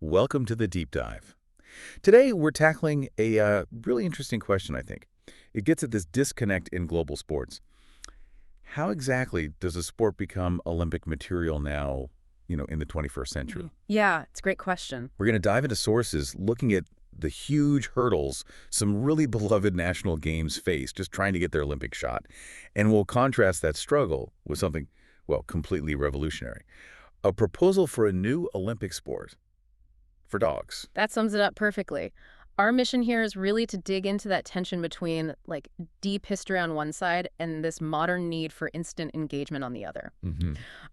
Welcome to the Deep Dive. Today, we're tackling a really interesting question, I think. It gets at this disconnect in global sports. How exactly does a sport become Olympic material now, in the 21st century? Yeah, it's a great question. We're going to dive into sources looking at the huge hurdles some really beloved national games face just trying to get their Olympic shot. And we'll contrast that struggle with something, well, completely revolutionary. A proposal for a new Olympic sport for dogs. That sums it up perfectly. Our mission here is really to dig into that tension between deep history on one side and this modern need for instant engagement on the other.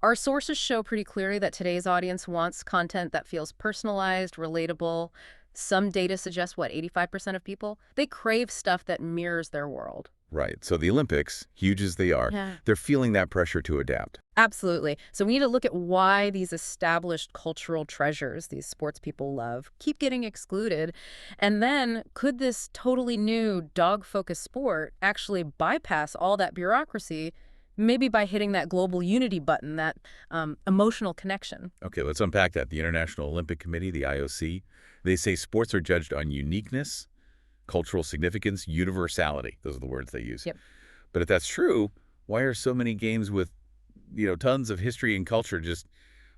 Our sources show pretty clearly that today's audience wants content that feels personalized, relatable. Some data suggests, 85% of people? They crave stuff that mirrors their world. Right. So the Olympics, huge as they are, they're feeling that pressure to adapt. Absolutely. So we need to look at why these established cultural treasures, these sports people love, keep getting excluded. And then could this totally new dog-focused sport actually bypass all that bureaucracy, maybe by hitting that global unity button, that emotional connection? Okay, let's unpack that. The International Olympic Committee, the IOC, they say sports are judged on uniqueness, cultural significance, universality. Those are the words they use. Yep. But if that's true, why are so many games with, tons of history and culture just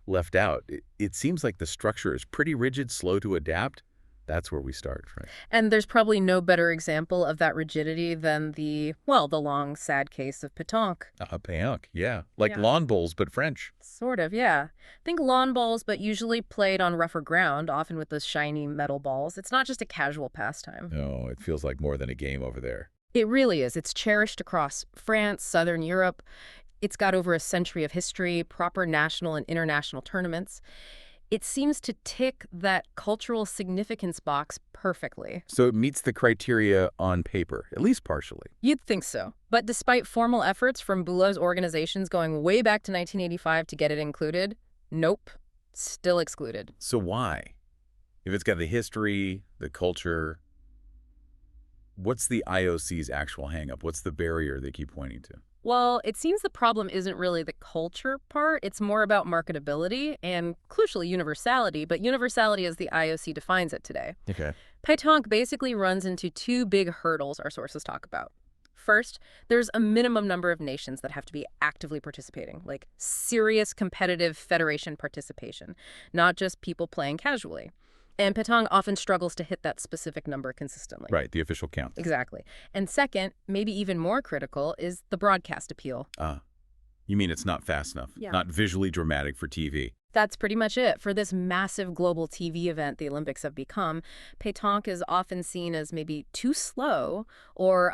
left out? It seems like the structure is pretty rigid, slow to adapt. That's where we start, right? And there's probably no better example of that rigidity than the long, sad case of Pétanque. Pétanque, yeah. Like lawn bowls, but French. Sort of, yeah. Think lawn bowls, but usually played on rougher ground, often with those shiny metal balls. It's not just a casual pastime. No, it feels like more than a game over there. It really is. It's cherished across France, Southern Europe. It's got over a century of history, proper national and international tournaments. It seems to tick that cultural significance box perfectly. So it meets the criteria on paper, at least partially. You'd think so. But despite formal efforts from Boulot's organizations going way back to 1985 to get it included, nope, still excluded. So why? If it's got the history, the culture, what's the IOC's actual hang-up? What's the barrier they keep pointing to? Well, it seems the problem isn't really the culture part. It's more about marketability and, crucially, universality, but universality as the IOC defines it today. Okay. Pétanque basically runs into two big hurdles our sources talk about. First, there's a minimum number of nations that have to be actively participating, like serious competitive federation participation, not just people playing casually. And Pétanque often struggles to hit that specific number consistently. Right, the official count. Exactly. And second, maybe even more critical, is the broadcast appeal. You mean it's not fast enough, not visually dramatic for TV? That's pretty much it. For this massive global TV event the Olympics have become, Pétanque is often seen as maybe too slow or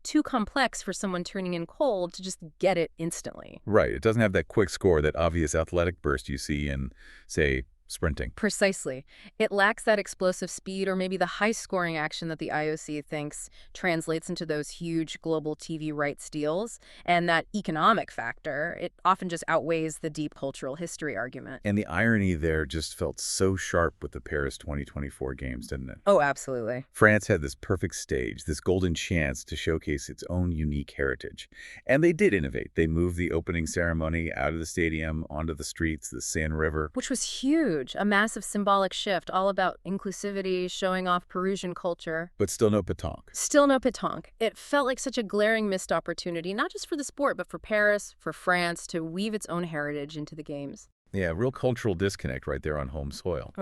too complex for someone turning in cold to just get it instantly. Right. It doesn't have that quick score, that obvious athletic burst you see in, say, sprinting. Precisely. It lacks that explosive speed or maybe the high-scoring action that the IOC thinks translates into those huge global TV rights deals. And that economic factor, it often just outweighs the deep cultural history argument. And the irony there just felt so sharp with the Paris 2024 games, didn't it? Oh, absolutely. France had this perfect stage, this golden chance to showcase its own unique heritage. And they did innovate. They moved the opening ceremony out of the stadium onto the streets, the Seine River. Which was huge. A massive symbolic shift, all about inclusivity, showing off Parisian culture. But still no pétanque. Still no pétanque. It felt like such a glaring missed opportunity, not just for the sport, but for Paris, for France, to weave its own heritage into the games. Yeah, real cultural disconnect right there on home soil.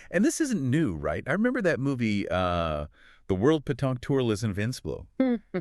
And this isn't new, right? I remember that movie, The World Pétanque Tour Les Invincibles,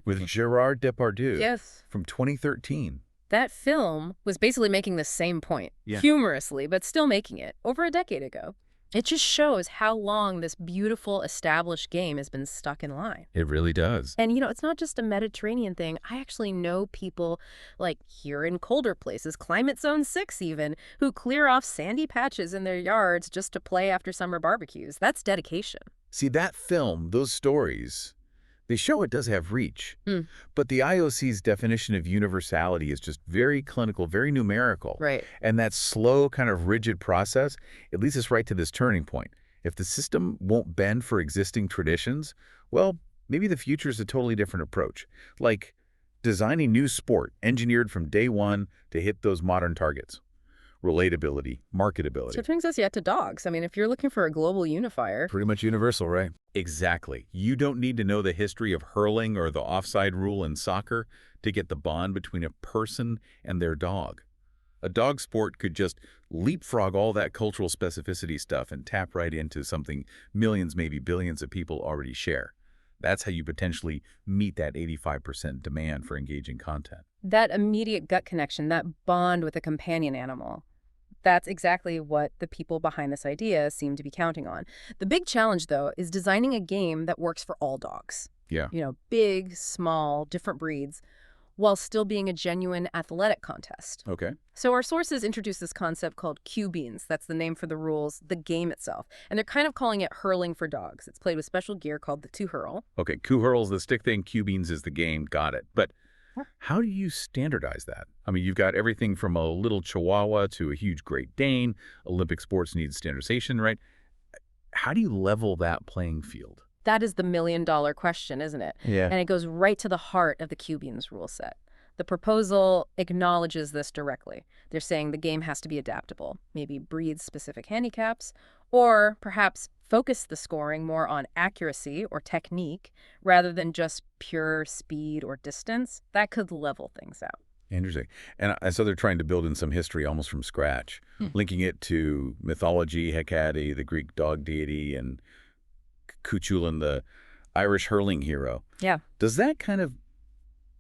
with Gerard Depardieu. Yes. From 2013. That film was basically making the same point, humorously, but still making it, over a decade ago. It just shows how long this beautiful, established game has been stuck in line. It really does. And, it's not just a Mediterranean thing. I actually know people, like here in colder places, Climate Zone 6 even, who clear off sandy patches in their yards just to play after summer barbecues. That's dedication. See, that film, those stories, they show it does have reach, but the IOC's definition of universality is just very clinical, very numerical. Right. And that slow, kind of rigid process, it leads us right to this turning point. If the system won't bend for existing traditions, well, maybe the future is a totally different approach. Like designing new sport engineered from day one to hit those modern targets. relatability, marketability. So it brings us yet to dogs. I mean, if you're looking for a global unifier. Pretty much universal, right? Exactly. You don't need to know the history of hurling or the offside rule in soccer to get the bond between a person and their dog. A dog sport could just leapfrog all that cultural specificity stuff and tap right into something millions, maybe billions of people already share. That's how you potentially meet that 85% demand for engaging content. That immediate gut connection, that bond with a companion animal. That's exactly what the people behind this idea seem to be counting on. The big challenge, though, is designing a game that works for all dogs. Yeah. Big, small, different breeds, while still being a genuine athletic contest. Okay. So our sources introduce this concept called Cue Beans. That's the name for the rules, the game itself. And they're kind of calling it hurling for dogs. It's played with special gear called the CuHurl. Okay, CuHurl's the stick thing, Cue Beans is the game, got it. But how do you standardize that? I mean, you've got everything from a little Chihuahua to a huge Great Dane. Olympic sports need standardization, right? How do you level that playing field? That is the million-dollar question, isn't it? Yeah. And it goes right to the heart of the Cue Beans rule set. The proposal acknowledges this directly. They're saying the game has to be adaptable, maybe breed-specific handicaps, or perhaps focus the scoring more on accuracy or technique rather than just pure speed or distance. That could level things out. Interesting. And so they're trying to build in some history almost from scratch, linking it to mythology, Hecate, the Greek dog deity, and Cú Chulainn, the Irish hurling hero. Yeah. Does that kind of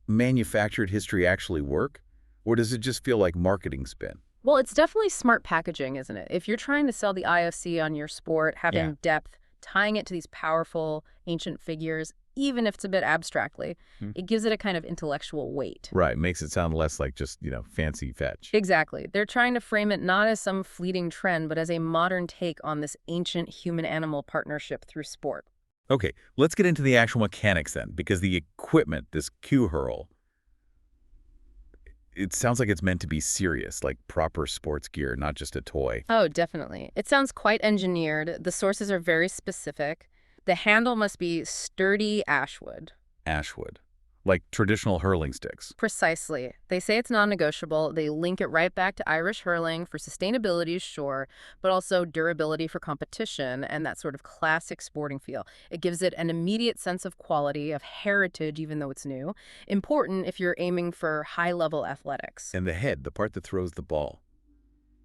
manufactured history actually work? Or does it just feel like marketing spin? Well, it's definitely smart packaging, isn't it? If you're trying to sell the IOC on your sport, having depth, tying it to these powerful ancient figures, even if it's a bit abstractly, it gives it a kind of intellectual weight. Right. Makes it sound less like just, fancy fetch. Exactly. They're trying to frame it not as some fleeting trend, but as a modern take on this ancient human-animal partnership through sport. Okay, let's get into the actual mechanics then, because the equipment, this CuHurl, it sounds like it's meant to be serious, like proper sports gear, not just a toy. Oh, definitely. It sounds quite engineered. The sources are very specific. The handle must be sturdy ashwood. Ashwood. Like traditional hurling sticks. Precisely. They say it's non-negotiable. They link it right back to Irish hurling for sustainability, sure, but also durability for competition and that sort of classic sporting feel. It gives it an immediate sense of quality, of heritage, even though it's new. Important if you're aiming for high-level athletics. And the head, the part that throws the ball.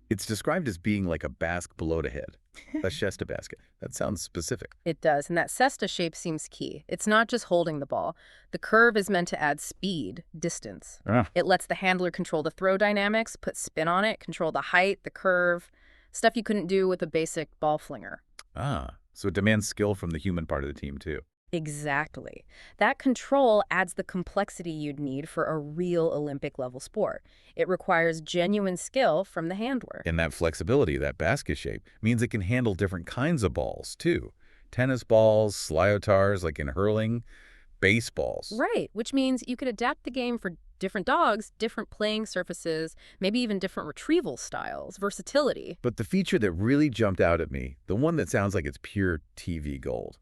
It's described as being like a basque below the head, a cesta basket. That sounds specific. It does, and that cesta shape seems key. It's not just holding the ball. The curve is meant to add speed, distance. It lets the handler control the throw dynamics, put spin on it, control the height, the curve, stuff you couldn't do with a basic ball flinger. So it demands skill from the human part of the team, too. Exactly. That control adds the complexity you'd need for a real Olympic-level sport. It requires genuine skill from the handler. And that flexibility, that basket shape, means it can handle different kinds of balls, too. Tennis balls, sliotars, like in hurling, baseballs. Right, which means you could adapt the game for different dogs, different playing surfaces, maybe even different retrieval styles, versatility. But the feature that really jumped out at me, the one that sounds like it's pure TV gold,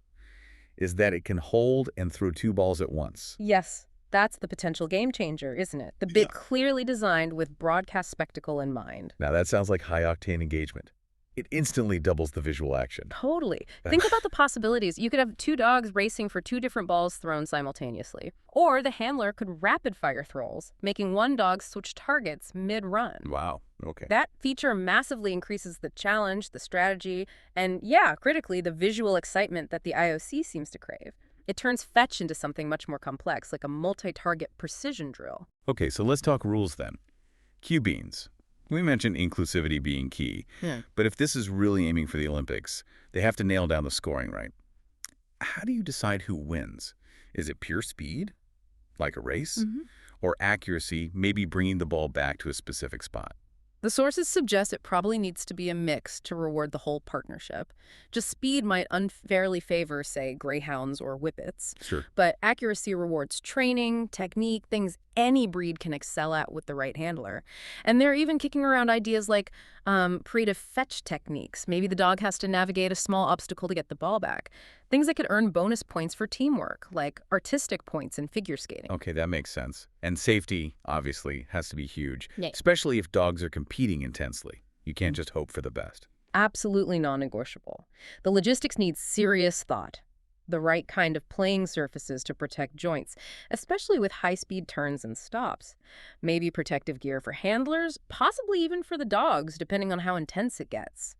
is that it can hold and throw two balls at once. Yes, that's the potential game changer, isn't it? The bit clearly designed with broadcast spectacle in mind. Now that sounds like high-octane engagement. It instantly doubles the visual action. Totally. Think about the possibilities. You could have two dogs racing for two different balls thrown simultaneously. Or the handler could rapid-fire throws, making one dog switch targets mid-run. Wow. Okay. That feature massively increases the challenge, the strategy, and, yeah, critically, the visual excitement that the IOC seems to crave. It turns fetch into something much more complex, like a multi-target precision drill. Okay, so let's talk rules then. Cue Beans. We mentioned inclusivity being key, but if this is really aiming for the Olympics, they have to nail down the scoring, right? How do you decide who wins? Is it pure speed, like a race, or accuracy, maybe bringing the ball back to a specific spot? The sources suggest it probably needs to be a mix to reward the whole partnership. Just speed might unfairly favor, say, greyhounds or whippets. Sure. But accuracy rewards training, technique, things any breed can excel at with the right handler. And they're even kicking around ideas like pre-to fetch techniques. Maybe the dog has to navigate a small obstacle to get the ball back. Things that could earn bonus points for teamwork, like artistic points in figure skating. Okay, that makes sense. And safety, obviously, has to be huge, Yeah. especially if dogs are competing intensely. You can't just hope for the best. Absolutely non-negotiable. The logistics need serious thought. The right kind of playing surfaces to protect joints, especially with high-speed turns and stops. Maybe protective gear for handlers, possibly even for the dogs, depending on how intense it gets.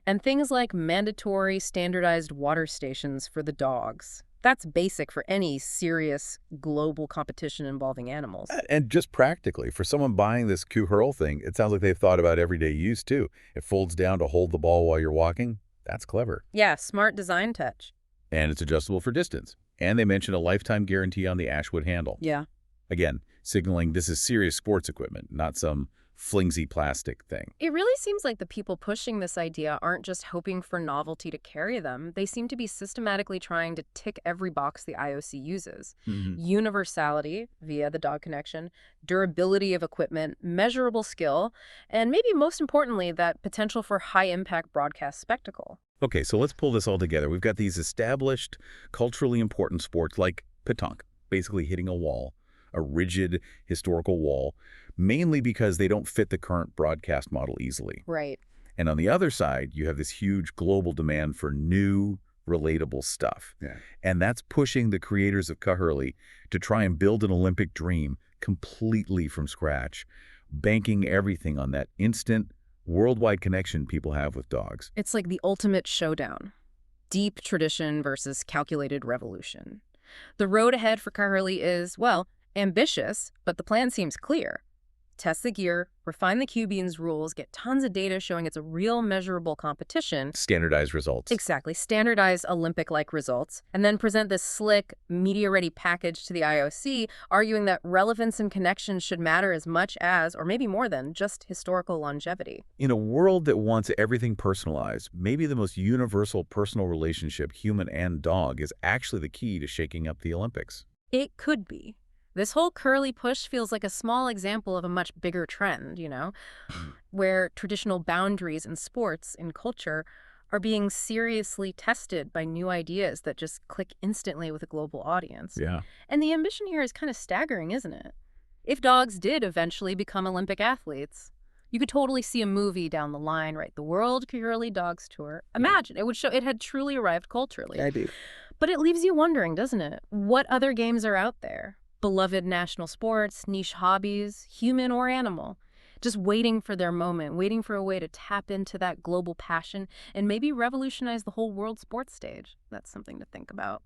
And things like mandatory standardized water stations for the dogs. That's basic for any serious global competition involving animals. And just practically, for someone buying this CuHurl thing, it sounds like they've thought about everyday use, too. It folds down to hold the ball while you're walking. That's clever. Yeah, smart design touch. And it's adjustable for distance. And they mention a lifetime guarantee on the Ashwood handle. Yeah. Again, signaling this is serious sports equipment, not some flimsy plastic thing. It really seems like the people pushing this idea aren't just hoping for novelty to carry them. They seem to be systematically trying to tick every box the IOC uses. Universality, via the dog connection, durability of equipment, measurable skill, and maybe most importantly, that potential for high-impact broadcast spectacle. Okay, so let's pull this all together. We've got these established, culturally important sports like pétanque, basically hitting a wall, a rigid historical wall, mainly because they don't fit the current broadcast model easily. Right. And on the other side, you have this huge global demand for new, relatable stuff. Yeah. And that's pushing the creators of CuHurley to try and build an Olympic dream completely from scratch, banking everything on that instant, worldwide connection people have with dogs. It's like the ultimate showdown. Deep tradition versus calculated revolution. The road ahead for CuHurley is, well, ambitious, but the plan seems clear. Test the gear, refine the Q-Beans rules, get tons of data showing it's a real measurable competition. Standardized results. Exactly. Standardized Olympic-like results. And then present this slick, media-ready package to the IOC, arguing that relevance and connection should matter as much as, or maybe more than, just historical longevity. In a world that wants everything personalized, maybe the most universal personal relationship, human and dog, is actually the key to shaking up the Olympics. It could be. This whole curly push feels like a small example of a much bigger trend, where traditional boundaries in sports, in culture, are being seriously tested by new ideas that just click instantly with a global audience. Yeah. And the ambition here is kind of staggering, isn't it? If dogs did eventually become Olympic athletes, you could totally see a movie down the line, right? The World CuHurley Dogs Tour. Imagine, it would show it had truly arrived culturally. I do. But it leaves you wondering, doesn't it? What other games are out there? Beloved national sports, niche hobbies, human or animal, just waiting for their moment, waiting for a way to tap into that global passion and maybe revolutionize the whole world sports stage. That's something to think about.